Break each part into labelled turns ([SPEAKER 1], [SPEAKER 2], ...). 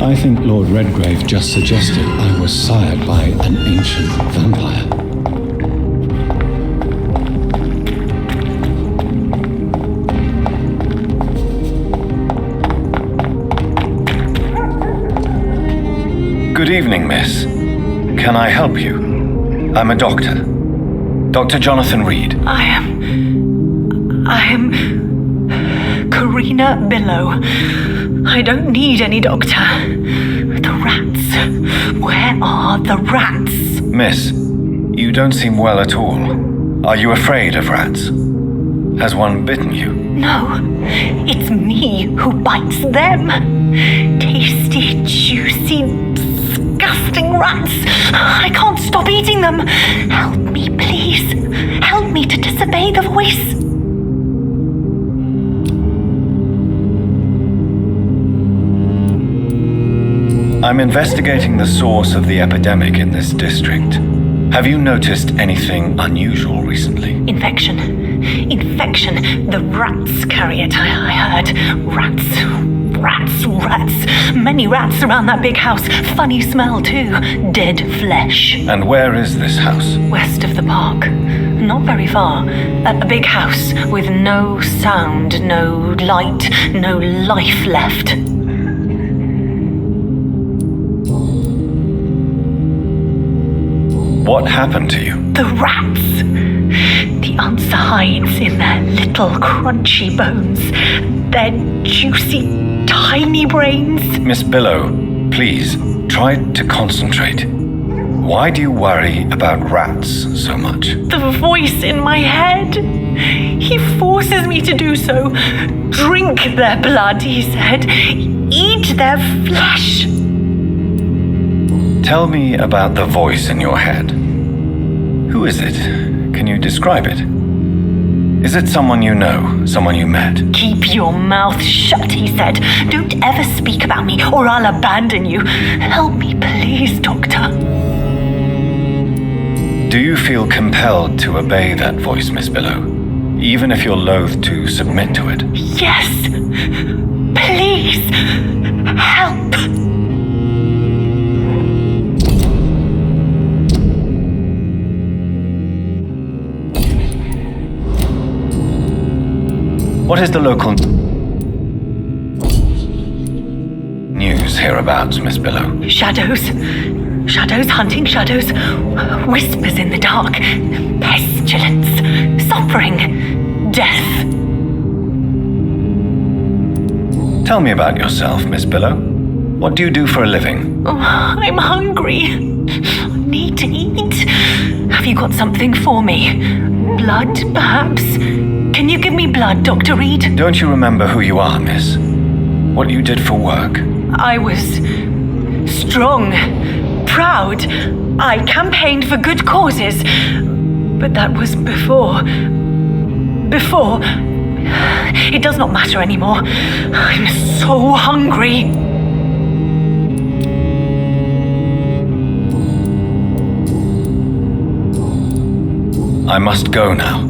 [SPEAKER 1] I think Lord Redgrave just suggested I was sired by an ancient vampire.
[SPEAKER 2] Good evening, miss. Can I help you? I'm a doctor. Dr. Jonathan Reid.
[SPEAKER 3] I am Karina Billow. I don't need any doctor. The rats. Where are the rats?
[SPEAKER 2] Miss, you don't seem well at all. Are you afraid of rats? Has one bitten you?
[SPEAKER 3] No, it's me who bites them. Tasty, juicy, disgusting rats. I can't stop eating them. Help me, please. Help me to disobey the voice.
[SPEAKER 2] I'm investigating the source of the epidemic in this district. Have you noticed anything unusual recently?
[SPEAKER 3] Infection. The rats carry it, I heard. Rats. Many rats around that big house. Funny smell, too. Dead flesh.
[SPEAKER 2] And where is this house?
[SPEAKER 3] West of the park. Not very far. A big house with no sound, no light, no life left.
[SPEAKER 2] What happened to you?
[SPEAKER 3] The rats. The answer hides in their little crunchy bones. Their juicy, tiny brains.
[SPEAKER 2] Miss Billow, please, try to concentrate. Why do you worry about rats so much?
[SPEAKER 3] The voice in my head. He forces me to do so. Drink their blood, he said. Eat their flesh.
[SPEAKER 2] Tell me about the voice in your head. Who is it? Can you describe it? Is it someone you know, someone you met?
[SPEAKER 3] Keep your mouth shut, he said. Don't ever speak about me or I'll abandon you. Help me, please, doctor.
[SPEAKER 2] Do you feel compelled to obey that voice, Miss Billow? Even if you're loath to submit to it?
[SPEAKER 3] Yes. Please. Help.
[SPEAKER 2] What is the local news hereabouts, Miss Billow?
[SPEAKER 3] Shadows, hunting shadows. Whispers in the dark. Pestilence. Suffering. Death.
[SPEAKER 2] Tell me about yourself, Miss Billow. What do you do for a living?
[SPEAKER 3] Oh, I'm hungry. I need to eat. Have you got something for me? Blood, perhaps? Can you give me blood, Dr. Reid?
[SPEAKER 2] Don't you remember who you are, miss? What you did for work?
[SPEAKER 3] I was strong, proud. I campaigned for good causes. But that was before. It does not matter anymore. I'm so hungry.
[SPEAKER 2] I must go now.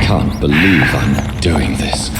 [SPEAKER 1] can't believe I'm doing this.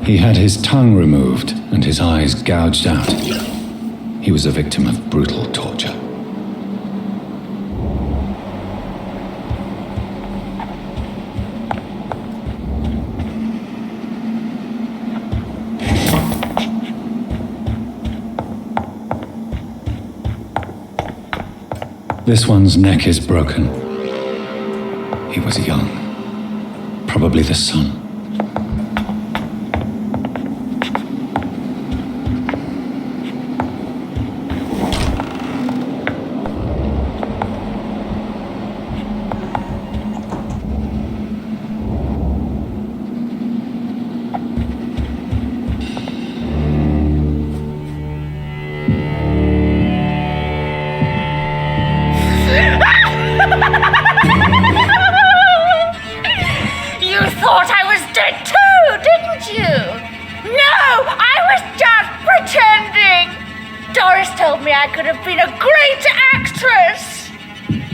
[SPEAKER 1] He had his tongue removed and his eyes gouged out. He was a victim of brutal torture. This one's neck is broken. He was young, probably the son.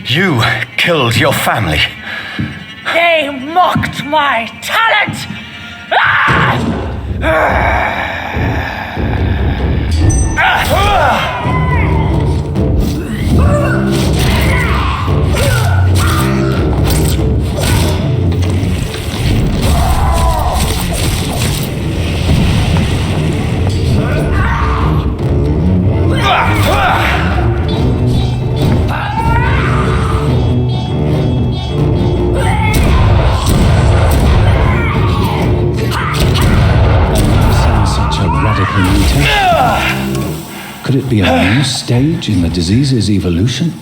[SPEAKER 2] You killed your family.
[SPEAKER 3] They mocked my talent!
[SPEAKER 1] Could it be a new stage in the disease's evolution?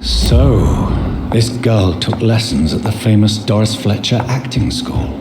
[SPEAKER 1] So, this girl took lessons at the famous Doris Fletcher acting school.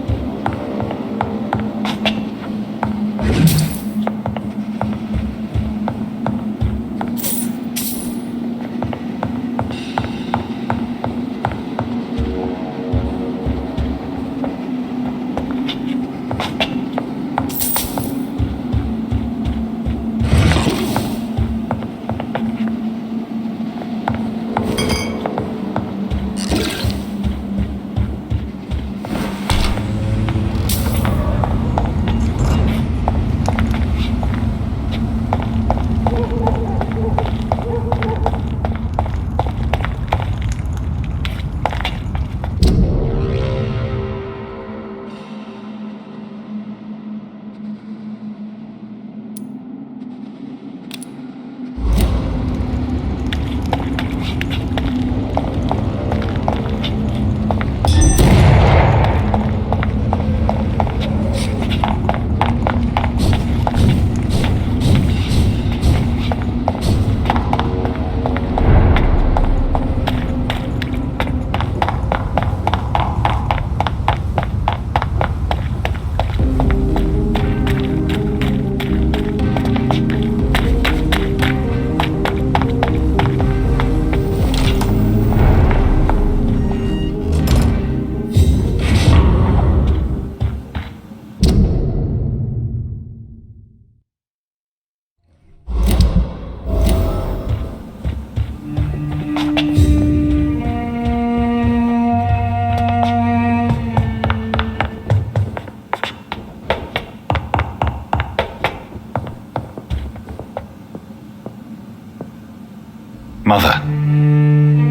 [SPEAKER 2] Mother,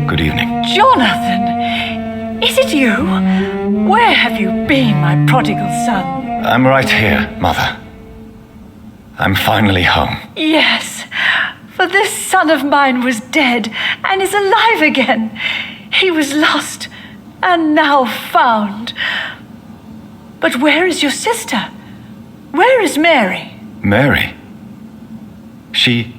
[SPEAKER 2] good evening.
[SPEAKER 4] Jonathan! Is it you? Where have you been, my prodigal son?
[SPEAKER 2] I'm right here, Mother. I'm finally home.
[SPEAKER 4] Yes, for this son of mine was dead and is alive again. He was lost and now found. But where is your sister? Where is Mary?
[SPEAKER 2] Mary? She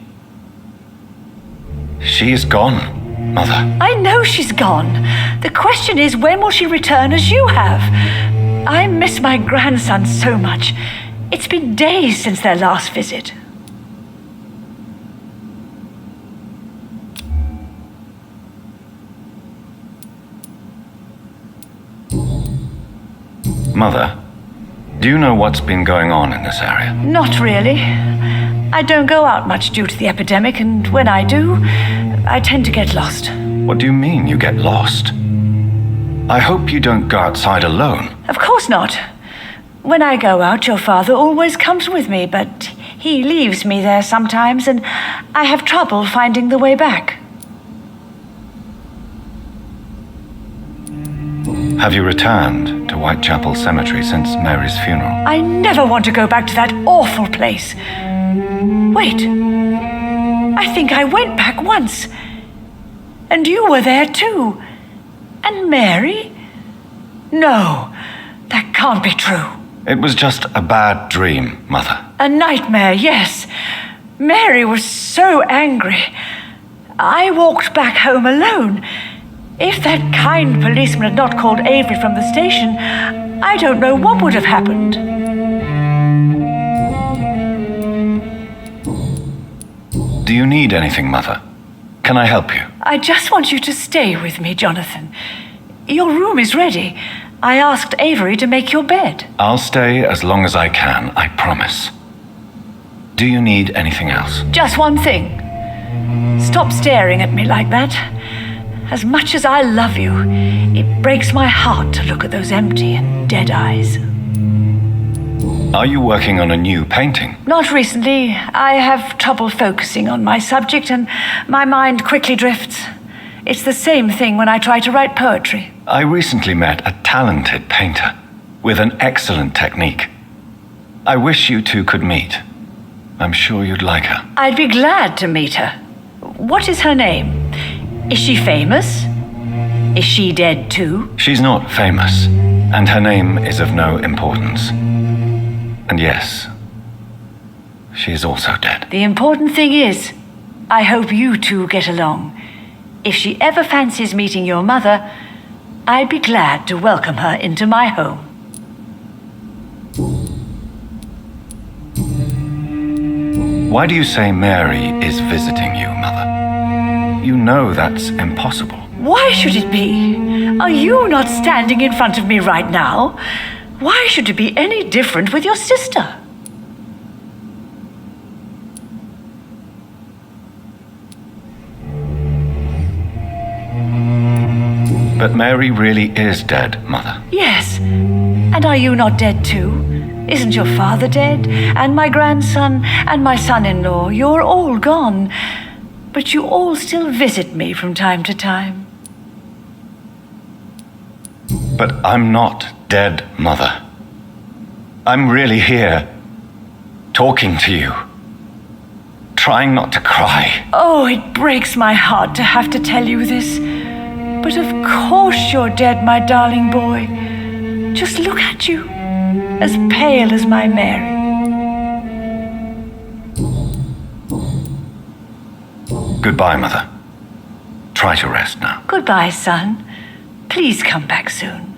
[SPEAKER 2] is gone, Mother.
[SPEAKER 4] I know she's gone. The question is, when will she return as you have? I miss my grandson so much. It's been days since their last visit.
[SPEAKER 2] Mother, do you know what's been going on in this area?
[SPEAKER 4] Not really. I don't go out much due to the epidemic, and when I do, I tend to get lost.
[SPEAKER 2] What do you mean you get lost? I hope you don't go outside alone.
[SPEAKER 4] Of course not. When I go out, your father always comes with me, but he leaves me there sometimes, and I have trouble finding the way back.
[SPEAKER 2] Have you returned to Whitechapel Cemetery since Mary's funeral?
[SPEAKER 4] I never want to go back to that awful place. Wait. I think I went back once. And you were there too. And Mary? No, that can't be true.
[SPEAKER 2] It was just a bad dream, Mother.
[SPEAKER 4] A nightmare, yes. Mary was so angry. I walked back home alone. If that kind policeman had not called Avery from the station, I don't know what would have happened.
[SPEAKER 2] Do you need anything, Mother? Can I help you?
[SPEAKER 4] I just want you to stay with me, Jonathan. Your room is ready. I asked Avery to make your bed.
[SPEAKER 2] I'll stay as long as I can, I promise. Do you need anything else?
[SPEAKER 4] Just one thing. Stop staring at me like that. As much as I love you, it breaks my heart to look at those empty and dead eyes.
[SPEAKER 2] Are you working on a new painting?
[SPEAKER 4] Not recently. I have trouble focusing on my subject and my mind quickly drifts. It's the same thing when I try to write poetry.
[SPEAKER 2] I recently met a talented painter with an excellent technique. I wish you two could meet. I'm sure you'd like her.
[SPEAKER 4] I'd be glad to meet her. What is her name? Is she famous? Is she dead too?
[SPEAKER 2] She's not famous, and her name is of no importance. And yes, she is also dead.
[SPEAKER 4] The important thing is, I hope you two get along. If she ever fancies meeting your mother, I'd be glad to welcome her into my home.
[SPEAKER 2] Why do you say Mary is visiting you, Mother? You know that's impossible.
[SPEAKER 4] Why should it be? Are you not standing in front of me right now? Why should it be any different with your sister?
[SPEAKER 2] But Mary really is dead, Mother.
[SPEAKER 4] Yes. And are you not dead too? Isn't your father dead? And my grandson and my son-in-law? You're all gone. But you all still visit me from time to time.
[SPEAKER 2] But I'm not dead, Mother. I'm really here, talking to you, trying not to cry.
[SPEAKER 4] Oh, it breaks my heart to have to tell you this. But of course you're dead, my darling boy. Just look at you, as pale as my Mary.
[SPEAKER 2] Goodbye, Mother. Try to rest now.
[SPEAKER 4] Goodbye, son. Please come back soon.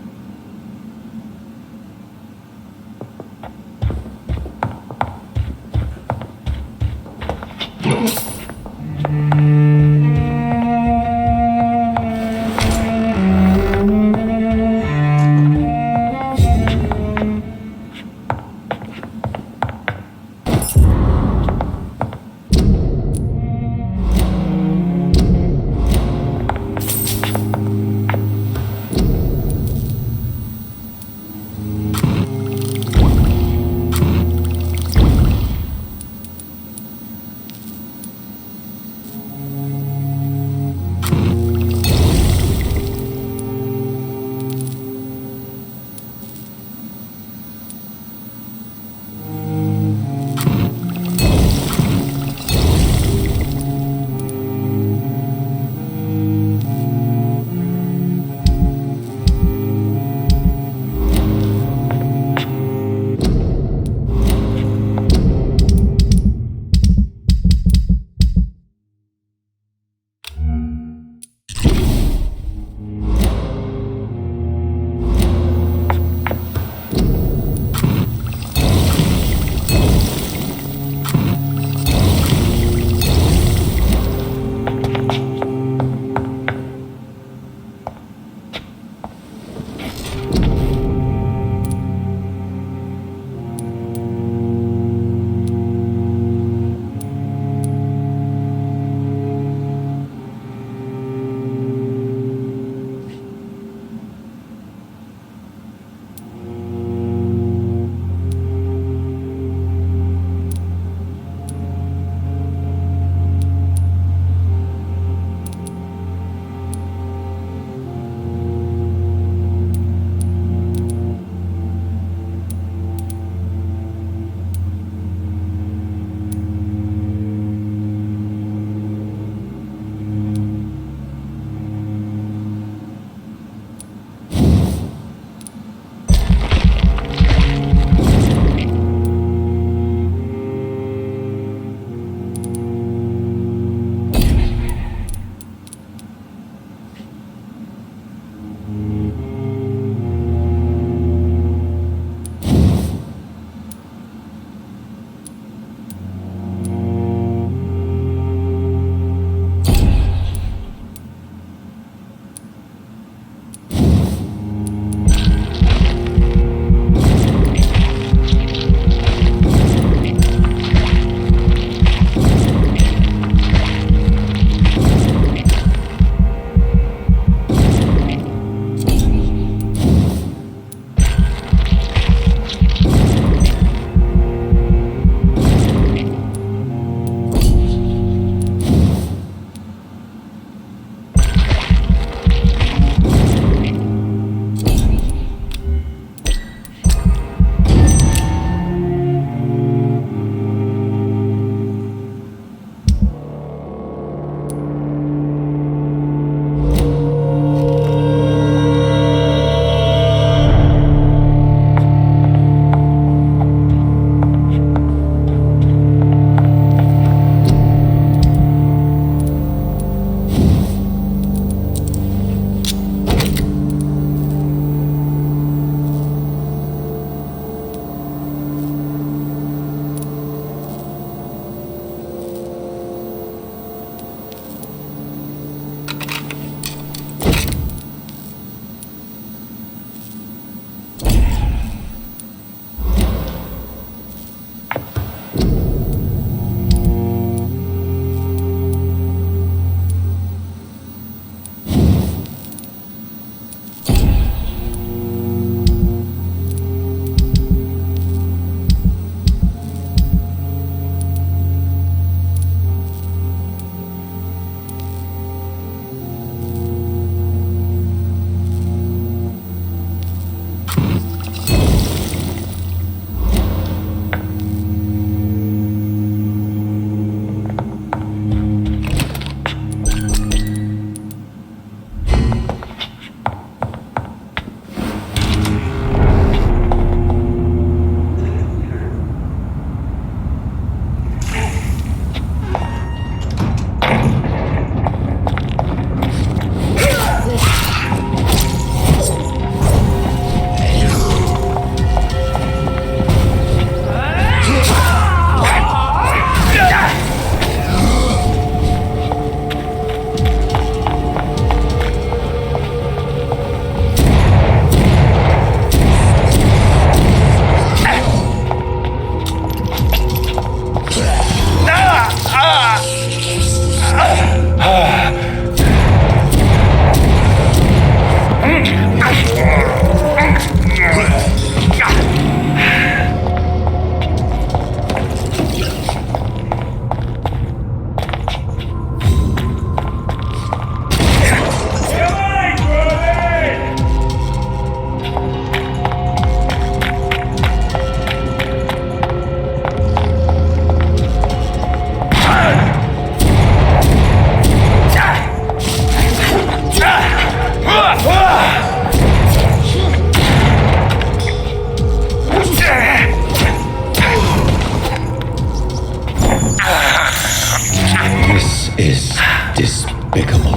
[SPEAKER 1] This is despicable.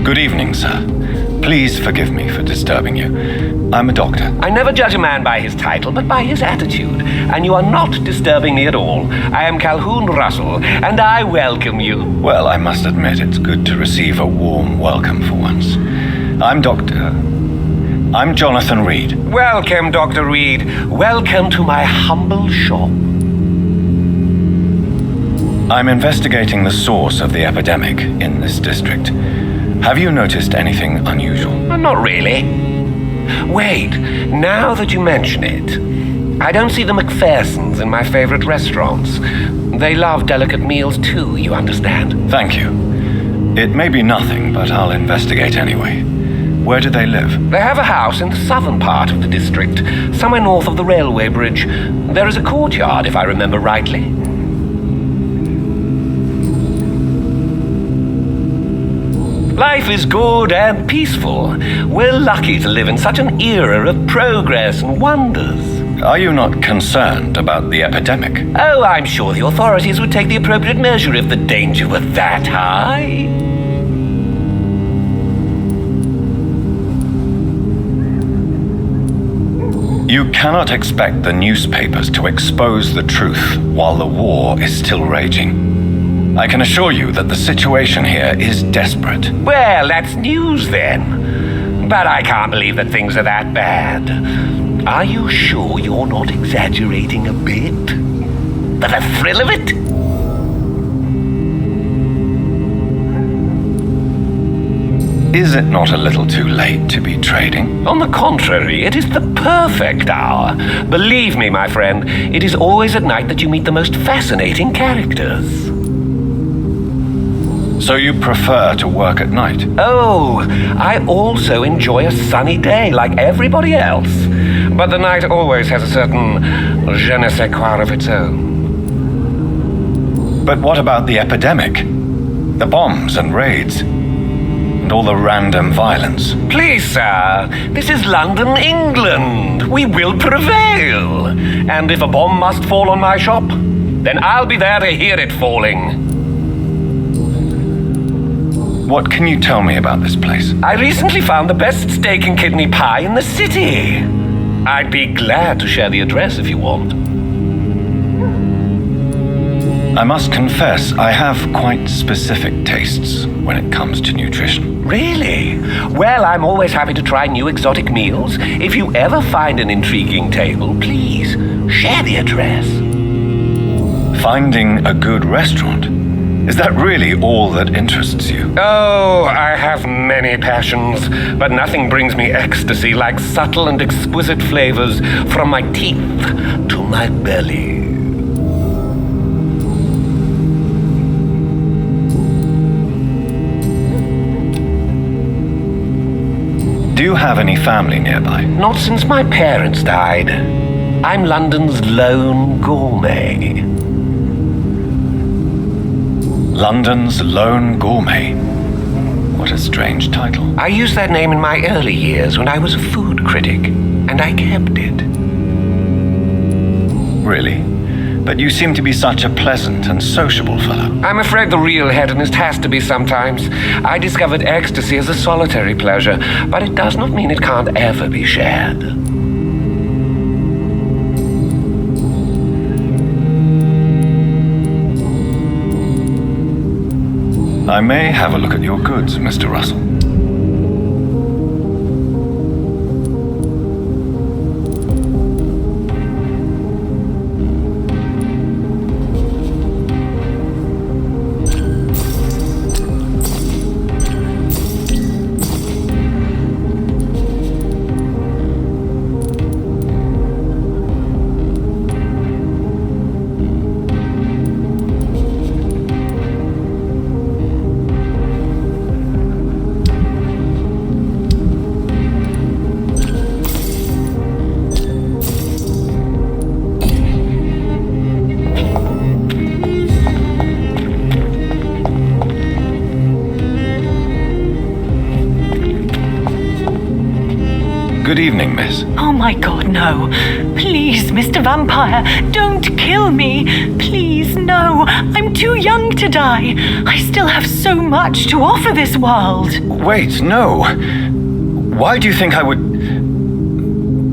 [SPEAKER 2] Good evening, sir. Please forgive me for disturbing you. I'm a doctor.
[SPEAKER 5] I never judge a man by his title, but by his attitude. And you are not disturbing me at all. I am Calhoun Russell, and I welcome you.
[SPEAKER 2] Well, I must admit it's good to receive a warm welcome for once. I'm Jonathan Reid.
[SPEAKER 5] Welcome, Dr. Reid. Welcome to my humble shop.
[SPEAKER 2] I'm investigating the source of the epidemic in this district. Have you noticed anything unusual?
[SPEAKER 5] Not really. Wait, now that you mention it, I don't see the McPhersons in my favorite restaurants. They love delicate meals too, you understand?
[SPEAKER 2] Thank you. It may be nothing, but I'll investigate anyway. Where do they live?
[SPEAKER 5] They have a house in the southern part of the district, somewhere north of the railway bridge. There is a courtyard, if I remember rightly. Life is good and peaceful. We're lucky to live in such an era of progress and wonders.
[SPEAKER 2] Are you not concerned about the epidemic?
[SPEAKER 5] Oh, I'm sure the authorities would take the appropriate measure if the danger were that high.
[SPEAKER 2] You cannot expect the newspapers to expose the truth while the war is still raging. I can assure you that the situation here is desperate.
[SPEAKER 5] Well, that's news then. But I can't believe that things are that bad. Are you sure you're not exaggerating a bit? For the thrill of it?
[SPEAKER 2] Is it not a little too late to be trading?
[SPEAKER 5] On the contrary, it is the perfect hour. Believe me, my friend, it is always at night that you meet the most fascinating characters.
[SPEAKER 2] So you prefer to work at night?
[SPEAKER 5] Oh, I also enjoy a sunny day like everybody else. But the night always has a certain je ne sais quoi of its own.
[SPEAKER 2] But what about the epidemic? The bombs and raids? And all the random violence?
[SPEAKER 5] Please, sir, this is London, England. We will prevail. And if a bomb must fall on my shop, then I'll be there to hear it falling.
[SPEAKER 2] What can you tell me about this place?
[SPEAKER 5] I recently found the best steak and kidney pie in the city. I'd be glad to share the address if you want.
[SPEAKER 2] I must confess, I have quite specific tastes when it comes to nutrition.
[SPEAKER 5] Really? Well, I'm always happy to try new exotic meals. If you ever find an intriguing table, please share the address.
[SPEAKER 2] Finding a good restaurant? Is that really all that interests you?
[SPEAKER 5] Oh, I have many passions, but nothing brings me ecstasy like subtle and exquisite flavors from my teeth to my belly.
[SPEAKER 2] Do you have any family nearby?
[SPEAKER 5] Not since my parents died. I'm London's lone gourmet.
[SPEAKER 2] London's lone gourmet. What a strange title.
[SPEAKER 5] I used that name in my early years when I was a food critic, and I kept it.
[SPEAKER 2] Really? But you seem to be such a pleasant and sociable fellow.
[SPEAKER 5] I'm afraid the real hedonist has to be sometimes. I discovered ecstasy as a solitary pleasure, but it does not mean it can't ever be shared.
[SPEAKER 2] I may have a look at your goods, Mr. Russell. Good evening, miss.
[SPEAKER 4] Oh my god, no. Please, Mr. Vampire, don't kill me. Please, no. I'm too young to die. I still have so much to offer this world.
[SPEAKER 2] Wait, no. Why do you think I would...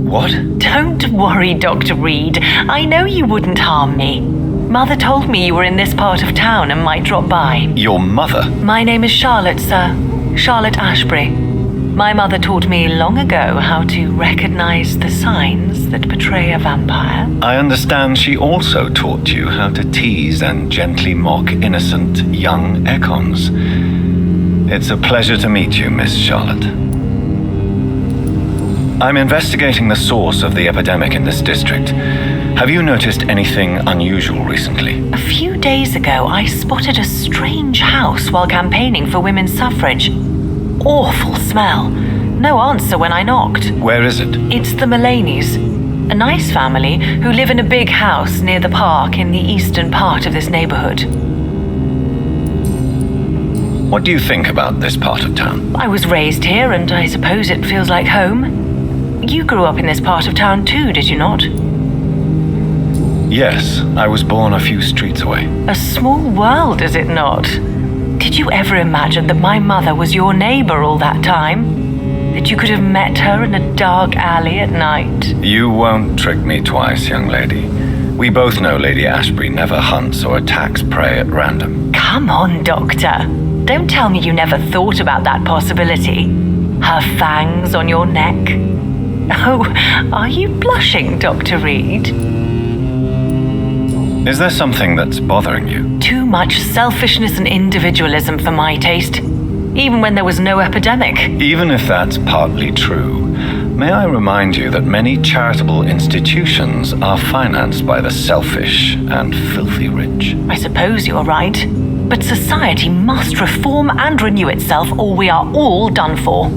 [SPEAKER 2] What?
[SPEAKER 4] Don't worry, Dr. Reid. I know you wouldn't harm me. Mother told me you were in this part of town and might drop by.
[SPEAKER 2] Your mother?
[SPEAKER 4] My name is Charlotte, sir. Charlotte Ashbury. My mother taught me long ago how to recognize the signs that betray a vampire.
[SPEAKER 2] I understand she also taught you how to tease and gently mock innocent young Ekons. It's a pleasure to meet you, Miss Charlotte. I'm investigating the source of the epidemic in this district. Have you noticed anything unusual recently?
[SPEAKER 4] A few days ago, I spotted a strange house while campaigning for women's suffrage. Awful smell. No answer when I knocked.
[SPEAKER 2] Where is it?
[SPEAKER 4] It's the Mullaneys, a nice family who live in a big house near the park in the eastern part of this neighborhood.
[SPEAKER 2] What do you think about this part of town?
[SPEAKER 4] I was raised here, and I suppose it feels like home. You grew up in this part of town too, did you not?
[SPEAKER 2] Yes, I was born a few streets away.
[SPEAKER 4] A small world, is it not? Did you ever imagine that my mother was your neighbor all that time? That you could have met her in a dark alley at night?
[SPEAKER 2] You won't trick me twice, young lady. We both know Lady Ashbury never hunts or attacks prey at random.
[SPEAKER 4] Come on, Doctor. Don't tell me you never thought about that possibility. Her fangs on your neck. Oh, are you blushing, Dr. Reid?
[SPEAKER 2] Is there something that's bothering you?
[SPEAKER 4] Too much selfishness and individualism for my taste, even when there was no epidemic.
[SPEAKER 2] Even if that's partly true, may I remind you that many charitable institutions are financed by the selfish and filthy rich?
[SPEAKER 4] I suppose you're right, but society must reform and renew itself, or we are all done for.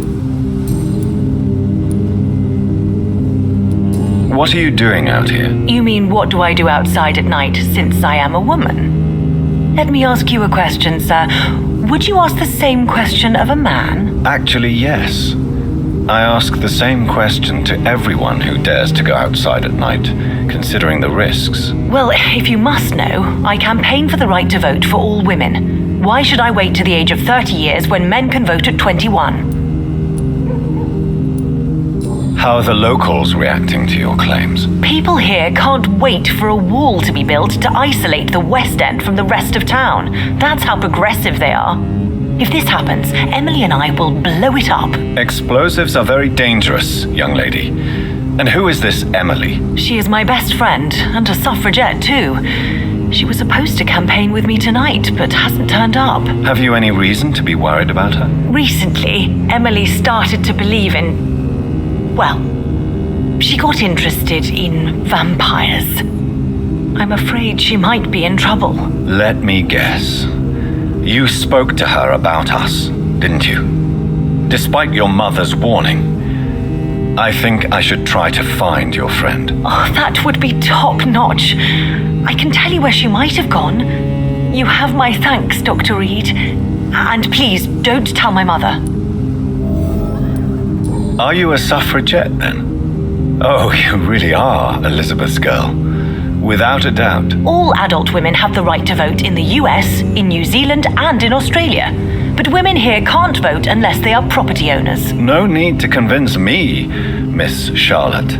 [SPEAKER 2] What are you doing out here?
[SPEAKER 4] You mean, what do I do outside at night since I am a woman? Let me ask you a question, sir. Would you ask the same question of a man?
[SPEAKER 2] Actually, yes. I ask the same question to everyone who dares to go outside at night, considering the risks.
[SPEAKER 4] Well, if you must know, I campaign for the right to vote for all women. Why should I wait to the age of 30 years when men can vote at 21?
[SPEAKER 2] How are the locals reacting to your claims?
[SPEAKER 4] People here can't wait for a wall to be built to isolate the West End from the rest of town. That's how progressive they are. If this happens, Emily and I will blow it up.
[SPEAKER 2] Explosives are very dangerous, young lady. And who is this Emily?
[SPEAKER 4] She is my best friend, and a suffragette too. She was supposed to campaign with me tonight, but hasn't turned up.
[SPEAKER 2] Have you any reason to be worried about her?
[SPEAKER 4] Recently, Emily started to believe in... well, she got interested in vampires. I'm afraid she might be in trouble.
[SPEAKER 2] Let me guess. You spoke to her about us, didn't you? Despite your mother's warning. I think I should try to find your friend.
[SPEAKER 4] Oh, that would be top-notch. I can tell you where she might have gone.
[SPEAKER 3] You have my thanks, Dr. Reid. And please, don't tell my mother.
[SPEAKER 2] Are you a suffragette, then? Oh, you really are Elizabeth's girl. Without a doubt.
[SPEAKER 3] All adult women have the right to vote in the US, in New Zealand, and in Australia. But women here can't vote unless they are property owners.
[SPEAKER 2] No need to convince me, Miss Charlotte.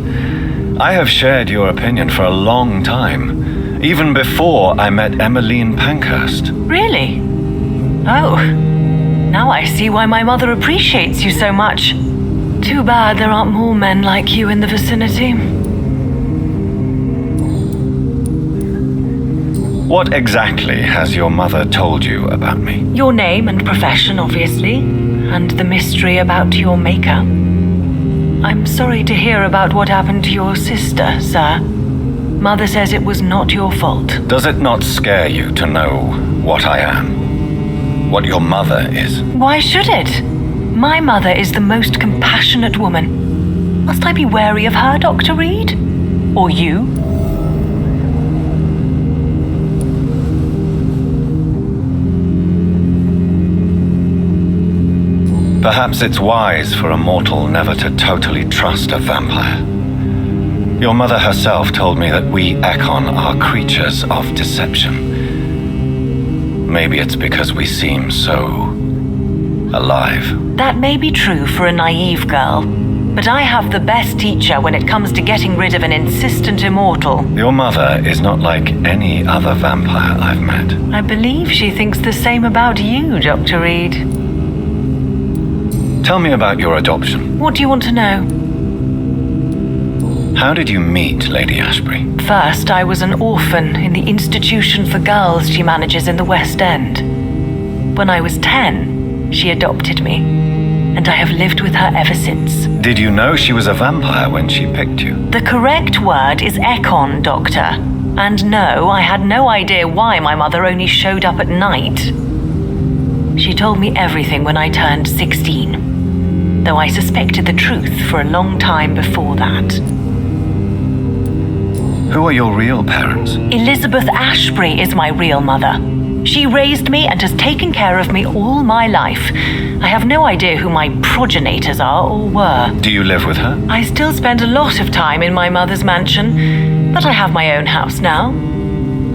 [SPEAKER 2] I have shared your opinion for a long time, even before I met Emmeline Pankhurst.
[SPEAKER 3] Really? Oh, now I see why my mother appreciates you so much. Too bad there aren't more men like you in the vicinity.
[SPEAKER 2] What exactly has your mother told you about me?
[SPEAKER 3] Your name and profession, obviously, and the mystery about your maker. I'm sorry to hear about what happened to your sister, sir. Mother says it was not your fault.
[SPEAKER 2] Does it not scare you to know what I am? What your mother is?
[SPEAKER 3] Why should it? My mother is the most compassionate woman. Must I be wary of her, Dr. Reid? Or you?
[SPEAKER 2] Perhaps it's wise for a mortal never to totally trust a vampire. Your mother herself told me that we Ekon are creatures of deception. Maybe it's because we seem so alive.
[SPEAKER 3] That may be true for a naive girl, but I have the best teacher when it comes to getting rid of an insistent immortal.
[SPEAKER 2] Your mother is not like any other vampire I've met.
[SPEAKER 3] I believe she thinks the same about you, Dr. Reid.
[SPEAKER 2] Tell me about your adoption.
[SPEAKER 3] What do you want to know?
[SPEAKER 2] How did you meet Lady Ashbury?
[SPEAKER 3] First, I was an orphan in the institution for girls she manages in the West End. When I was 10, she adopted me, and I have lived with her ever since.
[SPEAKER 2] Did you know she was a vampire when she picked you?
[SPEAKER 3] The correct word is Ekon, Doctor. And no, I had no idea why my mother only showed up at night. She told me everything when I turned 16, though I suspected the truth for a long time before that.
[SPEAKER 2] Who are your real parents?
[SPEAKER 3] Elizabeth Ashbury is my real mother. She raised me and has taken care of me all my life. I have no idea who my progenitors are or were.
[SPEAKER 2] Do you live with her?
[SPEAKER 3] I still spend a lot of time in my mother's mansion, but I have my own house now.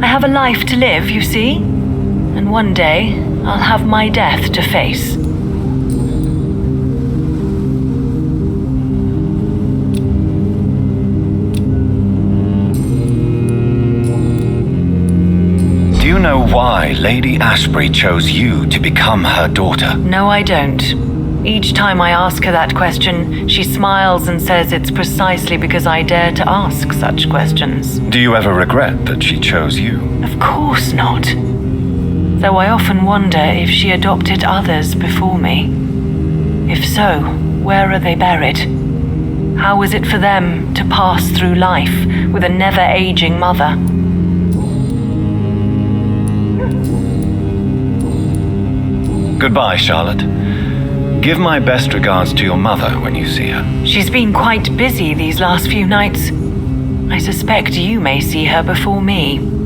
[SPEAKER 3] I have a life to live, you see, and one day I'll have my death to face.
[SPEAKER 2] Do you know why Lady Ashbury chose you to become her daughter?
[SPEAKER 3] No, I don't. Each time I ask her that question, she smiles and says it's precisely because I dare to ask such questions.
[SPEAKER 2] Do you ever regret that she chose you?
[SPEAKER 3] Of course not. Though I often wonder if she adopted others before me. If so, where are they buried? How was it for them to pass through life with a never-aging mother?
[SPEAKER 2] Goodbye, Charlotte. Give my best regards to your mother when you see her.
[SPEAKER 3] She's been quite busy these last few nights. I suspect you may see her before me.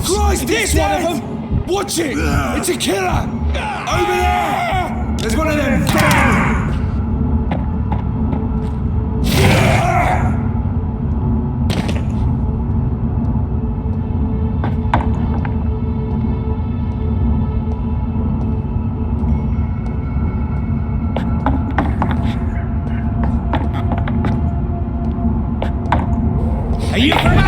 [SPEAKER 6] Christ, there's one of them! Watch it! It's a killer! Over there! There's one of them! Are you from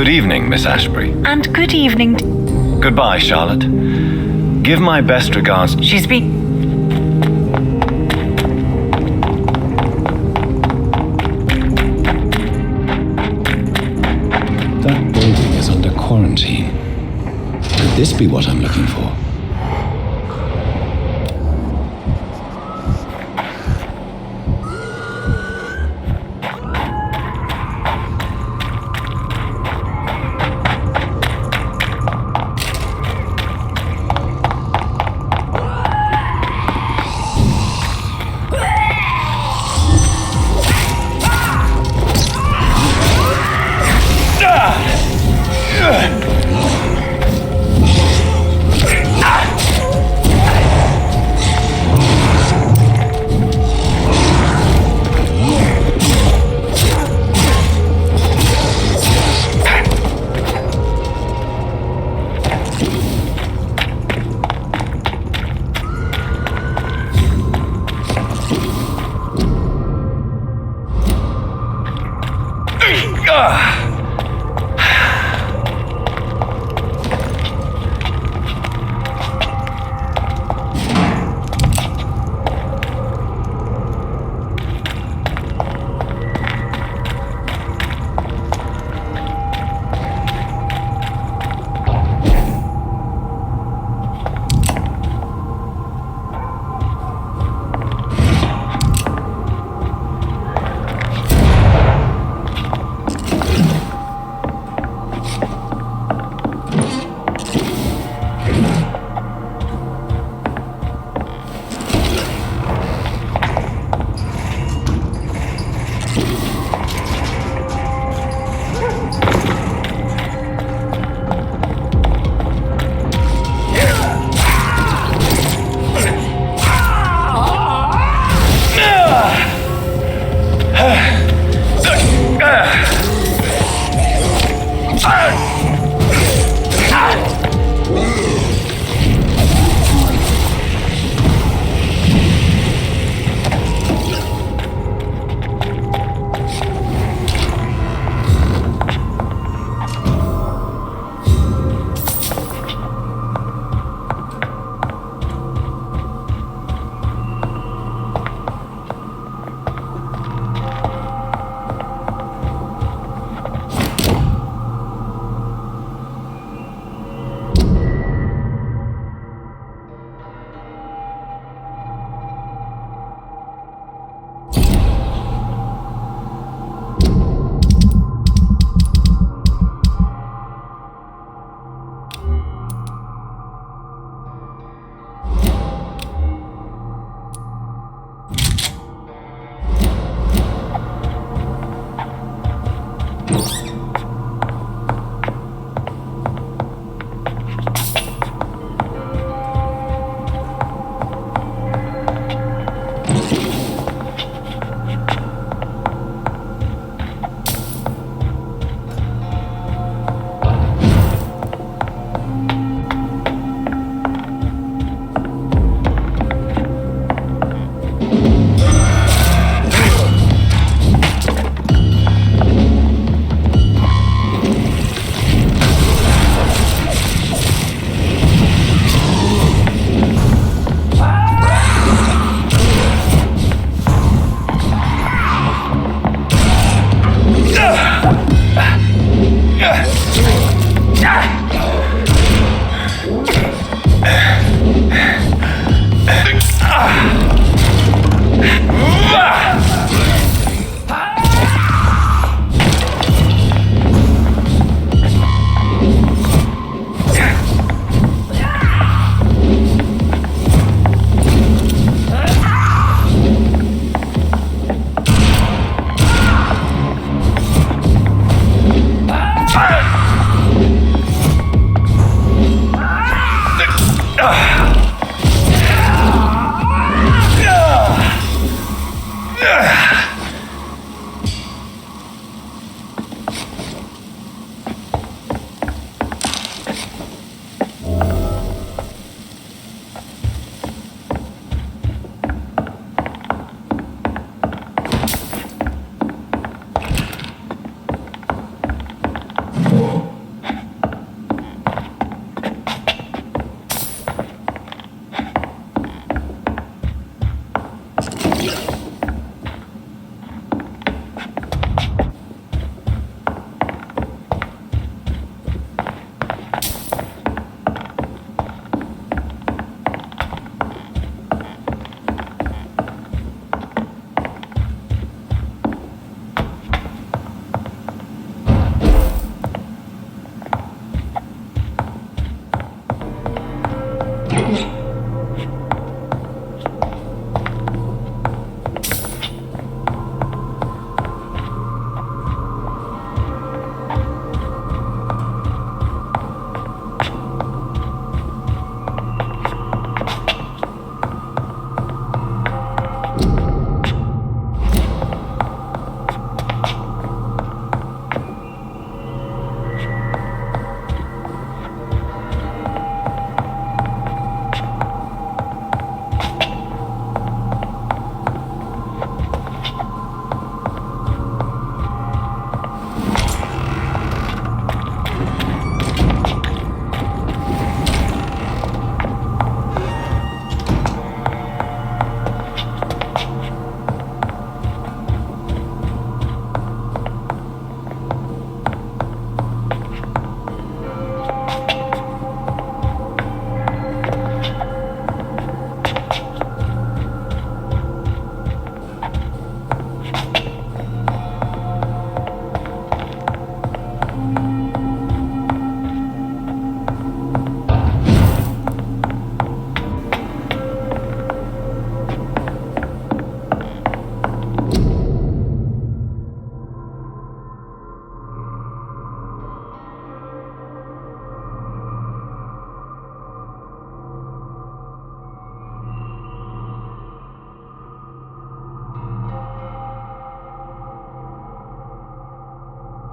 [SPEAKER 2] Good evening, Miss Ashbury.
[SPEAKER 3] And good evening.
[SPEAKER 2] Goodbye, Charlotte. Give my best regards.
[SPEAKER 3] She's been...
[SPEAKER 1] That building is under quarantine. Could this be what I'm looking for?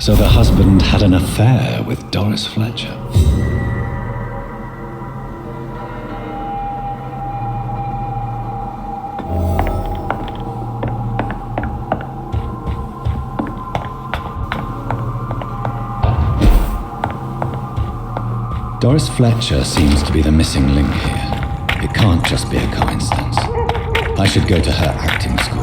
[SPEAKER 1] So the husband had an affair with Doris Fletcher. Doris Fletcher seems to be the missing link here. It can't just be a coincidence. I should go to her acting school.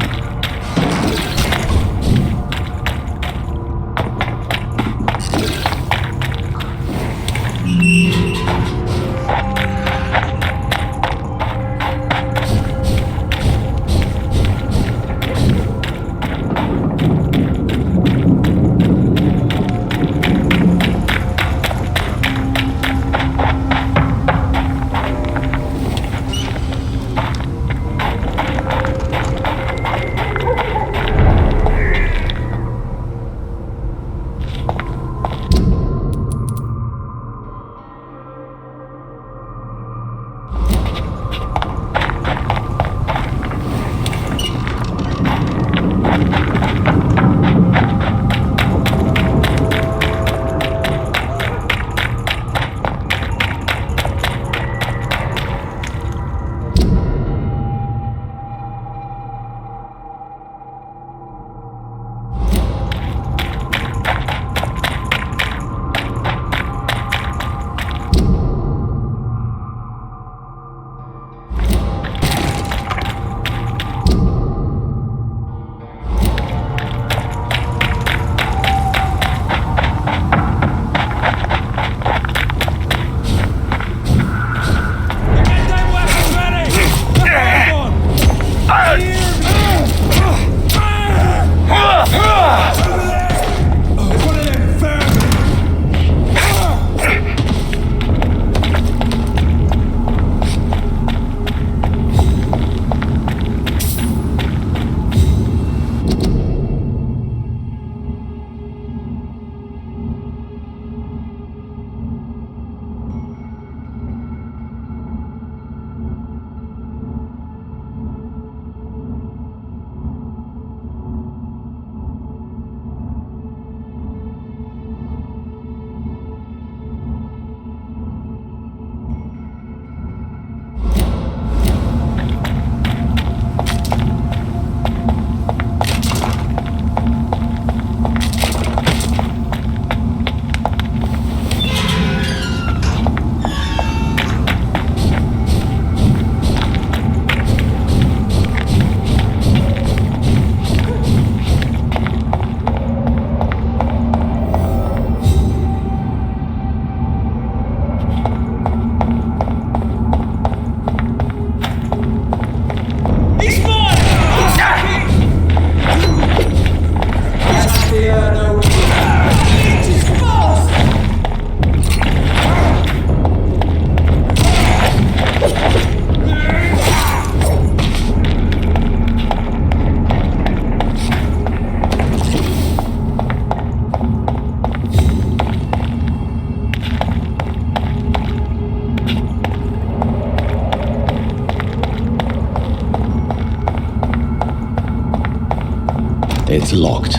[SPEAKER 1] It's locked.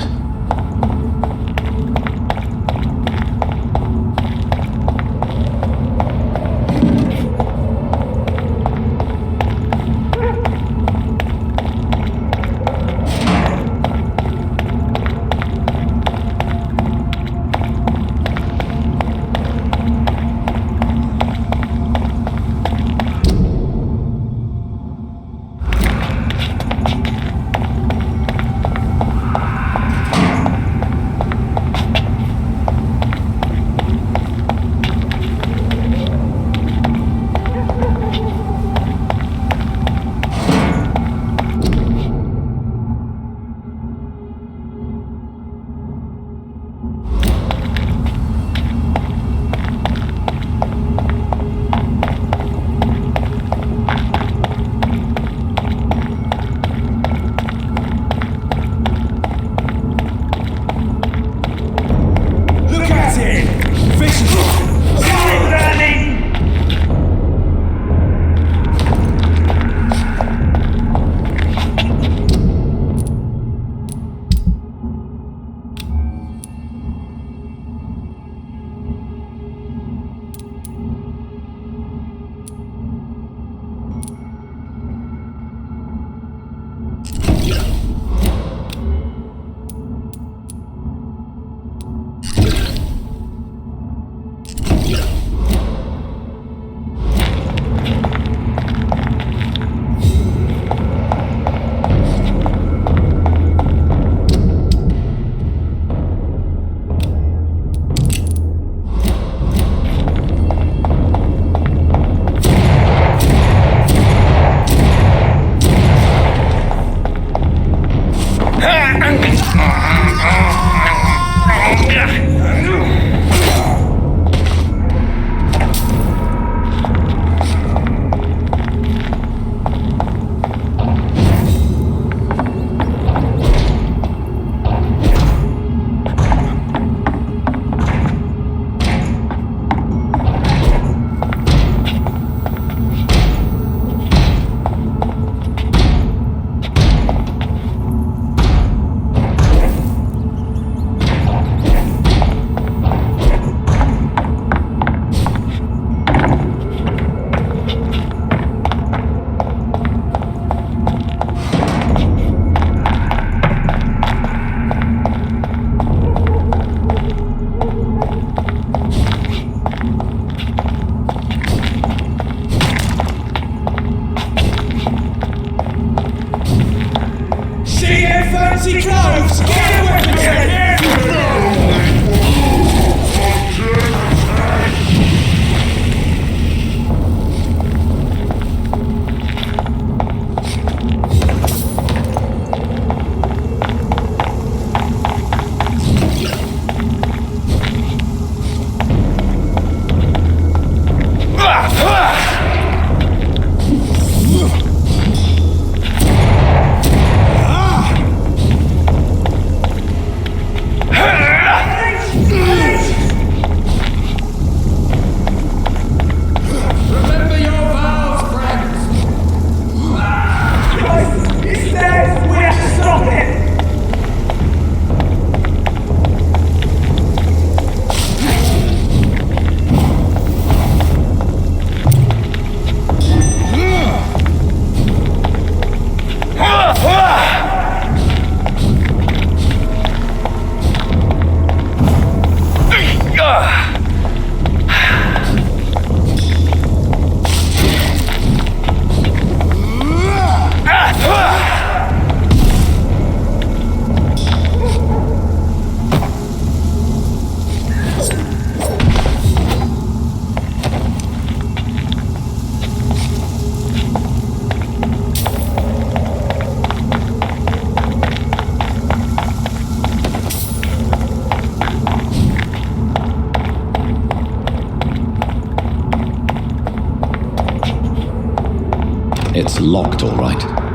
[SPEAKER 1] locked, all right.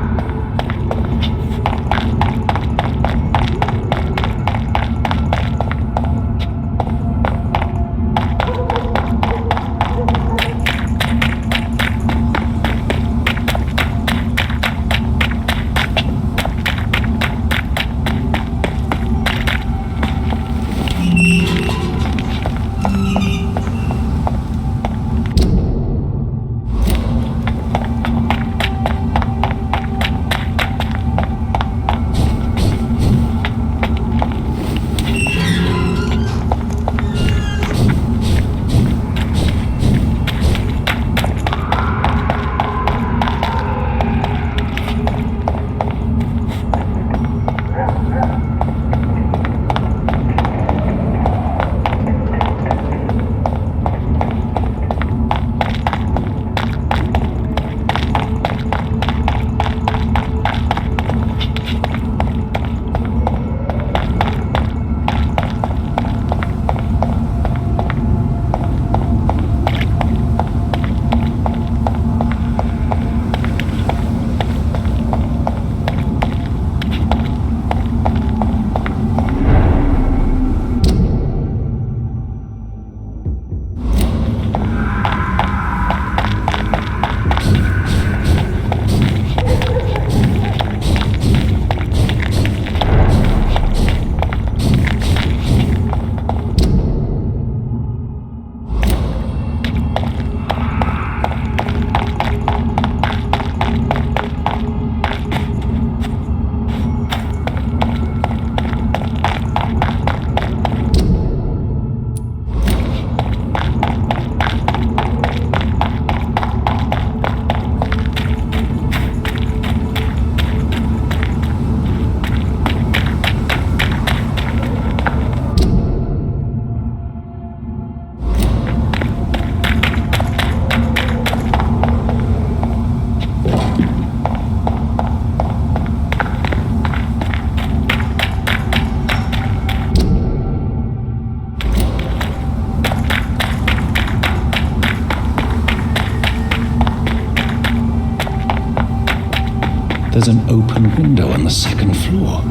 [SPEAKER 1] There's an open window on the second floor.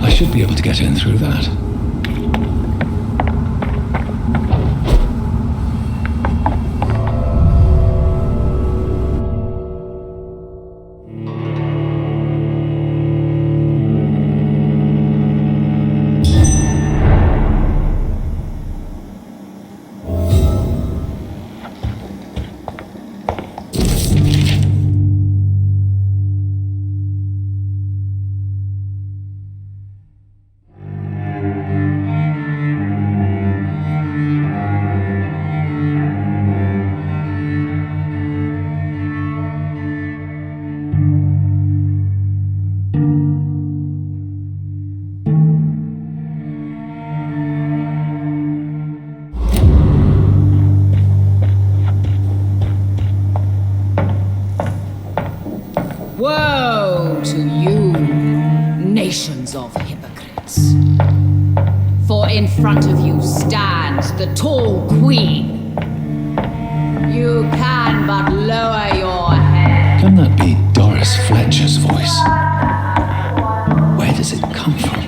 [SPEAKER 1] I should be able to get in through that.
[SPEAKER 7] Woe to you, nations of hypocrites. For in front of you stands the tall queen. You can but lower your head.
[SPEAKER 1] Can that be Doris Fletcher's voice? Where does it come from?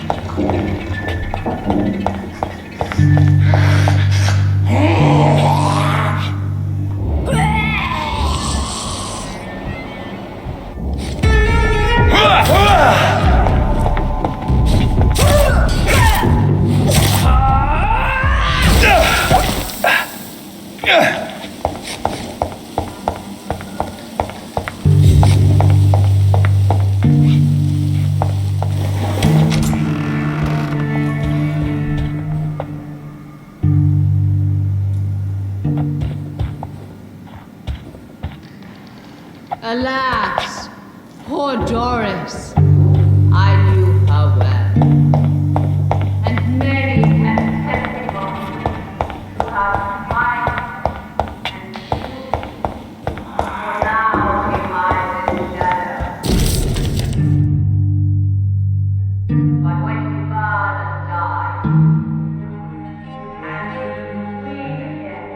[SPEAKER 7] Alas, poor Doris. I knew her well. And many have testified to her might and truth. Now she lies in shadow. But when you burn and die, and you breathe again,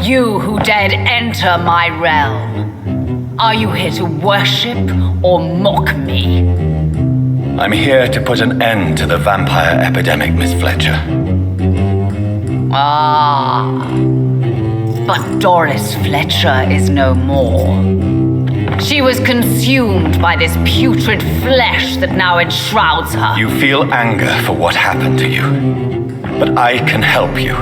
[SPEAKER 8] You who dared enter my realm. Are you here to worship or mock me?
[SPEAKER 2] I'm here to put an end to the vampire epidemic, Miss Fletcher.
[SPEAKER 8] Ah. But Doris Fletcher is no more. She was consumed by this putrid flesh that now enshrouds her.
[SPEAKER 2] You feel anger for what happened to you, but I can help you.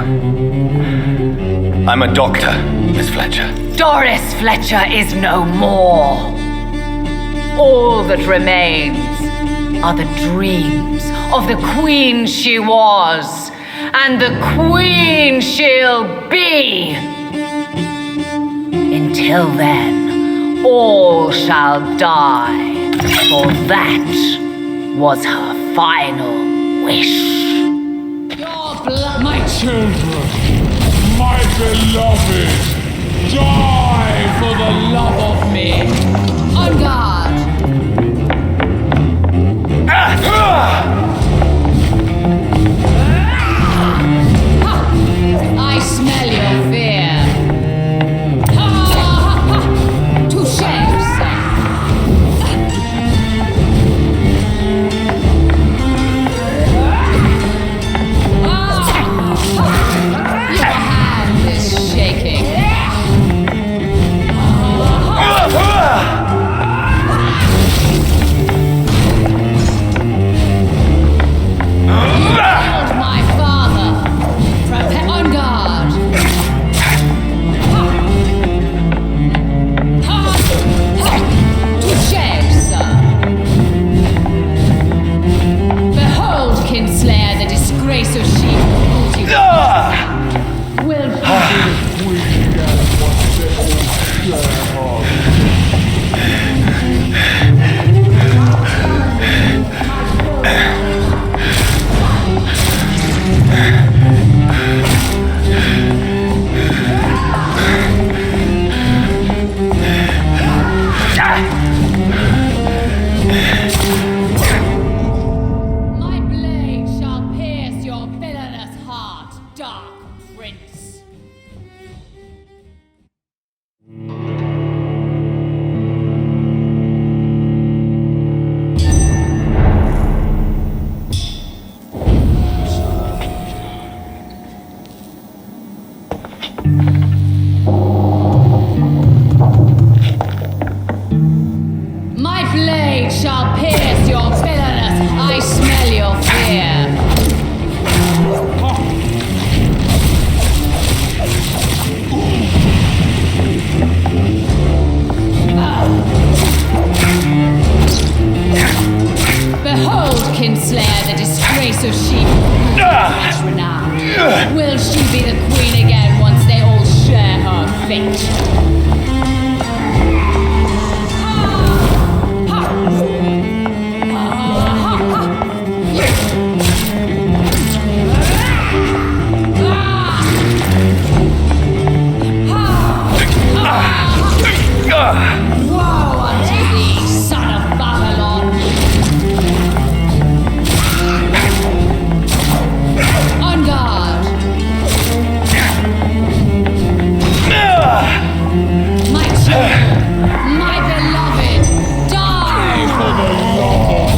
[SPEAKER 2] I'm a doctor, Miss Fletcher.
[SPEAKER 8] Doris Fletcher is no more. All that remains are the dreams of the queen she was, and the queen she'll be. Until then, all shall die, for that was her final wish.
[SPEAKER 6] My children, my beloved, die for the love of me.
[SPEAKER 7] On guard! I smell your fear. Touché, sir. Your hand is shaking. My father. Prepare on guard. Touché, sir. Behold, Kinslayer, the disgrace of sheep. Will my blade shall pierce your villainous heart, dark prince. My blade shall pierce your villainous. I smell your fear. Behold, Kinslayer, the disgrace of sheep. Much renowned. Will she be the queen again once they all share her fate? Woe unto thee, son of Babylon! On guard! My children, my beloved, die for the love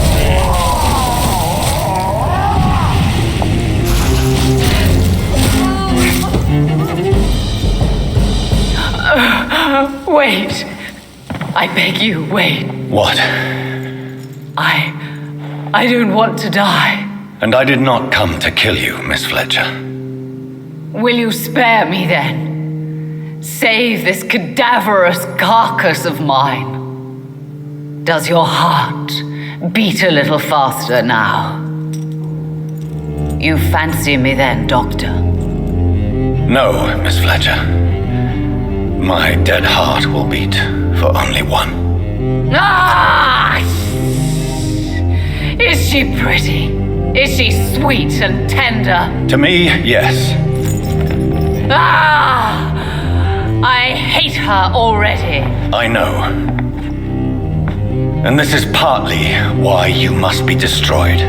[SPEAKER 8] Wait. I beg you, wait.
[SPEAKER 2] What?
[SPEAKER 8] I don't want to die.
[SPEAKER 2] And I did not come to kill you, Miss Fletcher.
[SPEAKER 8] Will you spare me then? Save this cadaverous carcass of mine. Does your heart beat a little faster now? You fancy me then, Doctor?
[SPEAKER 2] No, Miss Fletcher. My dead heart will beat for only one.
[SPEAKER 8] Ah! Is she pretty? Is she sweet and tender?
[SPEAKER 2] To me, yes.
[SPEAKER 8] Ah! I hate her already.
[SPEAKER 2] I know. And this is partly why you must be destroyed.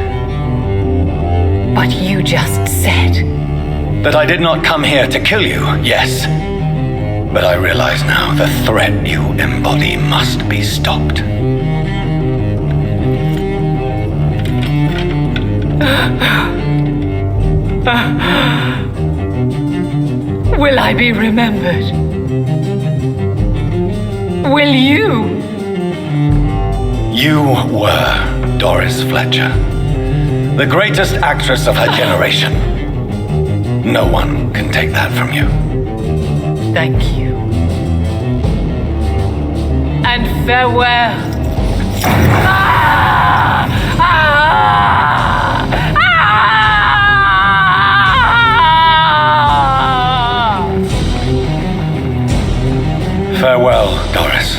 [SPEAKER 8] But you just said.
[SPEAKER 2] That I did not come here to kill you, yes. But I realize now the threat you embody must be stopped.
[SPEAKER 8] Will I be remembered? Will you?
[SPEAKER 2] You were Doris Fletcher, the greatest actress of her generation. No one can take that from you.
[SPEAKER 8] Thank you. And farewell.
[SPEAKER 2] Farewell, Doris.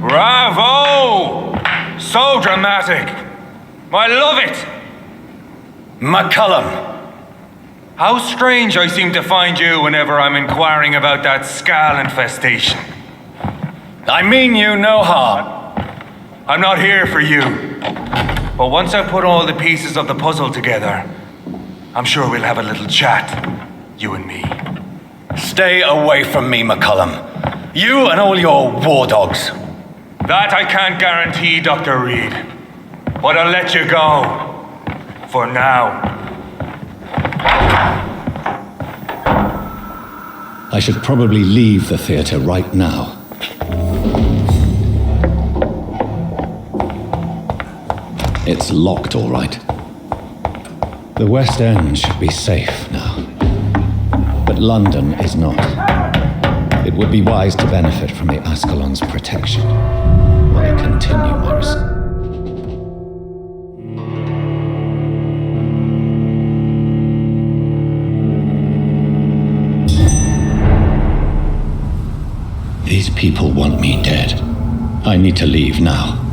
[SPEAKER 6] Bravo! So dramatic. I love it.
[SPEAKER 2] McCullum.
[SPEAKER 6] How strange I seem to find you whenever I'm inquiring about that Skal infestation.
[SPEAKER 2] I mean you no harm.
[SPEAKER 6] I'm not here for you. But once I put all the pieces of the puzzle together, I'm sure we'll have a little chat, you and me.
[SPEAKER 2] Stay away from me, McCullum. You and all your war dogs.
[SPEAKER 6] That I can't guarantee, Dr. Reid. But I'll let you go. For now.
[SPEAKER 1] I should probably leave the theater right now. It's locked, all right. The West End should be safe now. But London is not. It would be wise to benefit from the Ascalon's protection while I continue my research. These people want me dead. I need to leave now.